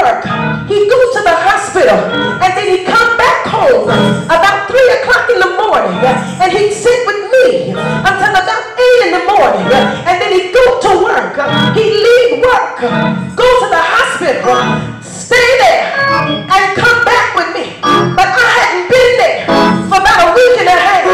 work. He goes to the hospital, and then he come back home about 3 o'clock in the morning, and he'd sit with me until about 8 in the morning, and then he'd go to work. He'd leave work, go to the hospital, stay there, and come back with me. But I hadn't been there for about a week and a half.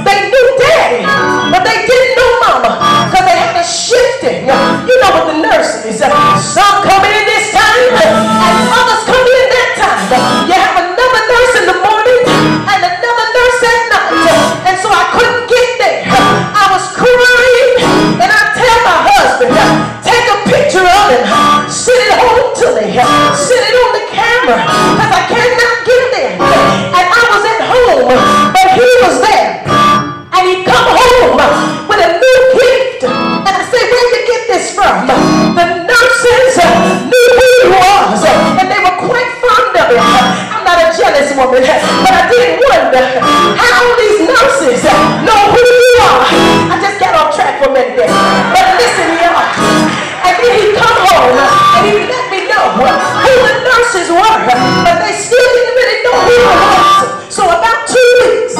They knew Daddy, but they didn't know Mama, because they had to shift it. You know what the nurses, some come in this time, and others come in that time. You have another nurse in the morning, and another nurse at night, and so I couldn't get there. I was crying, and I tell my husband, take a picture of him, send it home to me, send it on the camera, because I cannot get there. And I was at home, but he was there. And he come home with a new gift. And I said, where did you get this from? The nurses knew who he was, and they were quite fond of him. I'm not a jealous woman, but I did wonder how these nurses know who you are. I just got off track for a minute there. But listen, y'all. And then he come home, and he let me know who the nurses were, but they still didn't really know who I was. So about 2 weeks,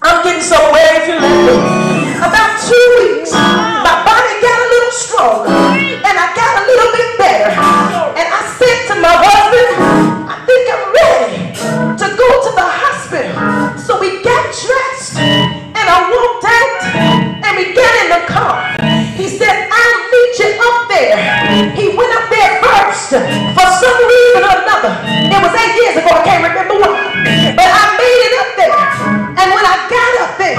I'm getting somewhere if you let me. About 2 weeks, my body got a little stronger, and I got a little bit better. And I said to my husband, I think I'm ready to go to the hospital. So we got dressed, and I walked out, and we got in the car. He said, I'll meet you up there. He went up there first, for some reason or another. It was 8 years ago, I can't remember why. But I made it up there. And when I got up there,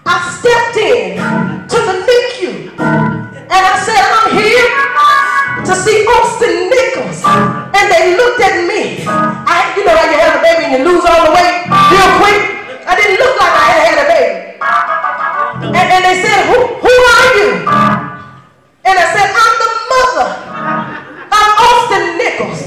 I stepped in to the NICU. And I said, I'm here to see Austin Nichols. And they looked at me. You know how you have a baby and you lose all the weight real quick? I didn't look like I had a baby. And they said, who are you? And I said, I'm the mother of Austin Nichols.